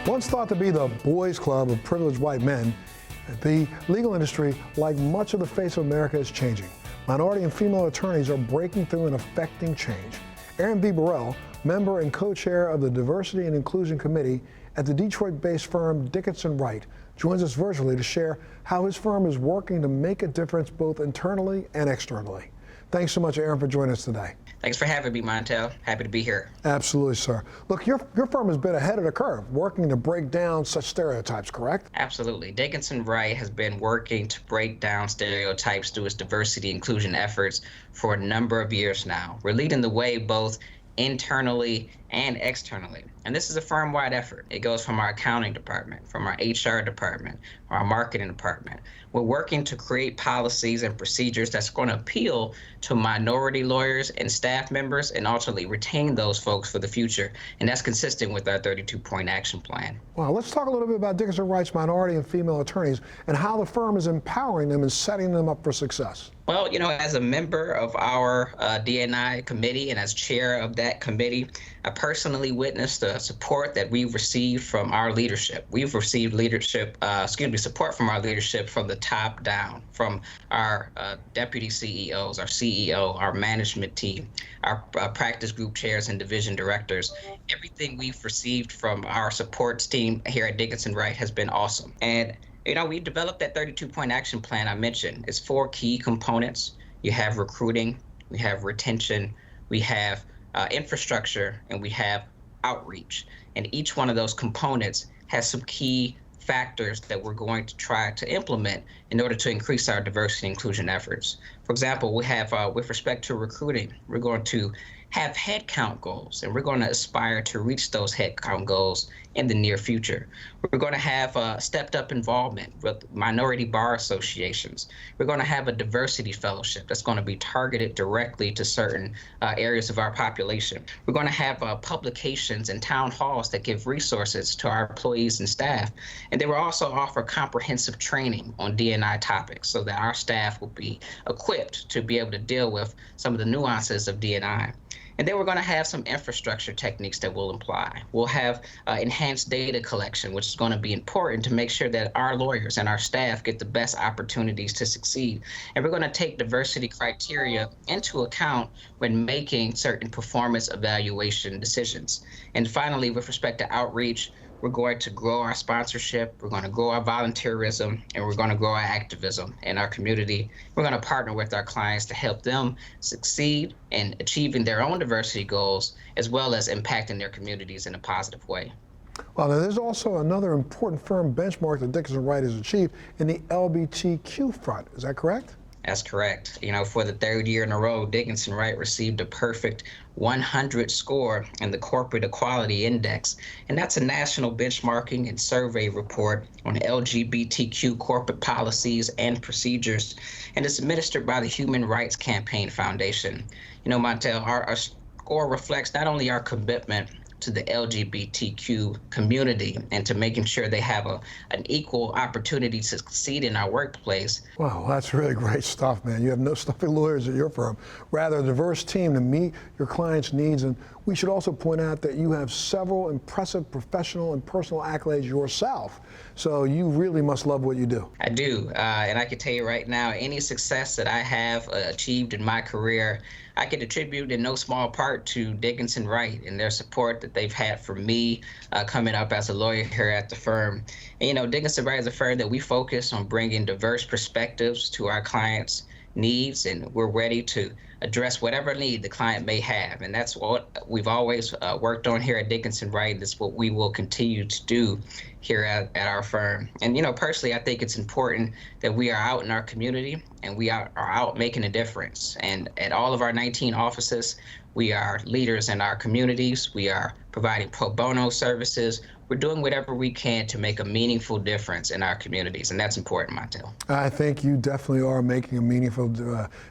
Once thought to be the boys' club of privileged white men, the legal industry, like much of the face of America, is changing. Minority and female attorneys are breaking through and affecting change. Aaron V. Burrell, member and co-chair of the Diversity and Inclusion Committee at the Detroit-based firm Dickinson Wright, joins us virtually to share how his firm is working to make a difference both internally and externally. Thanks so much, Aaron, for joining us today. Thanks for having me, Montel. Happy to be here. Absolutely, sir. Look, your firm has been ahead of the curve, working to break down such stereotypes, correct? Absolutely. Dickinson Wright has been working to break down stereotypes through its diversity inclusion efforts for a number of years now. We're leading the way both internally and externally. And this is a firm-wide effort. It goes from our accounting department, from our HR department, our marketing department. We're working to create policies and procedures that's going to appeal to minority lawyers and staff members and ultimately retain those folks for the future. And that's consistent with our 32-point action plan. Well, let's talk a little bit about Dickinson Wright's minority and female attorneys and how the firm is empowering them and setting them up for success. Well, you know, as a member of our D&I committee and as chair of that committee, I personally witnessed the support that we've received from our leadership. We've received support from our leadership from the top down, from our deputy CEOs, our CEO, our management team, our practice group chairs and division directors. Everything we've received from our support team here at Dickinson Wright has been awesome. And you know, we developed that 32-point action plan I mentioned. It's 4 key components. You have recruiting, we have retention, we have infrastructure, and we have outreach. And each one of those components has some key factors that we're going to try to implement in order to increase our diversity and inclusion efforts. For example, we have, with respect to recruiting, we're going to have headcount goals, and we're going to aspire to reach those headcount goals in the near future. We're going to have stepped up involvement with minority bar associations. We're going to have a diversity fellowship that's going to be targeted directly to certain areas of our population. We're going to have publications and town halls that give resources to our employees and staff. And they will also offer comprehensive training on D&I topics so that our staff will be equipped to be able to deal with some of the nuances of D&I. And then we're going to have some infrastructure techniques that we'll apply. We'll have enhanced data collection, which is going to be important to make sure that our lawyers and our staff get the best opportunities to succeed. And we're going to take diversity criteria into account when making certain performance evaluation decisions. And finally, with respect to outreach, we're going to grow our sponsorship, we're going to grow our volunteerism, and we're going to grow our activism in our community. We're going to partner with our clients to help them succeed in achieving their own diversity goals, as well as impacting their communities in a positive way. Well, now there's also another important firm benchmark that Dickinson Wright has achieved in the LGBTQ front. Is that correct? That's correct. You know, for the 3rd year in a row, Dickinson Wright received a perfect 100 score in the Corporate Equality Index. And that's a national benchmarking and survey report on LGBTQ corporate policies and procedures. And it's administered by the Human Rights Campaign Foundation. You know, Montel, our score reflects not only our commitment to the LGBTQ community and to making sure they have an equal opportunity to succeed in our workplace. Wow, that's really great stuff, man. You have no stuffy lawyers at your firm, rather a diverse team to meet your clients' needs. And we should also point out that you have several impressive professional and personal accolades yourself. So you really must love what you do. I do, and I can tell you right now, any success that I have achieved in my career, I can attribute in no small part to Dickinson Wright and their support that they've had for me coming up as a lawyer here at the firm. And, you know, Dickinson Wright is a firm that we focus on bringing diverse perspectives to our clients' needs, and we're ready to address whatever need the client may have. And that's what we've always worked on here at Dickinson Wright. That's what we will continue to do here at our firm. And, you know, personally, I think it's important that we are out in our community and we are out making a difference. And at all of our 19 offices, we are leaders in our communities. We are providing pro bono services. We're doing whatever we can to make a meaningful difference in our communities, and that's important, Montel. I think you definitely are making a meaningful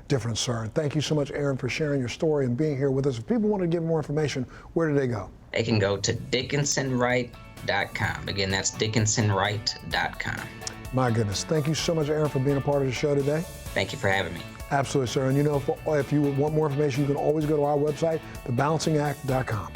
difference, sir. And thank you so much, Aaron, for sharing your story and being here with us. If people want to get more information, where do they go? They can go to dickinsonwright.com. Again, that's dickinsonwright.com. My goodness. Thank you so much, Aaron, for being a part of the show today. Thank you for having me. Absolutely, sir. And you know, if you want more information, you can always go to our website, thebalancingAct.com.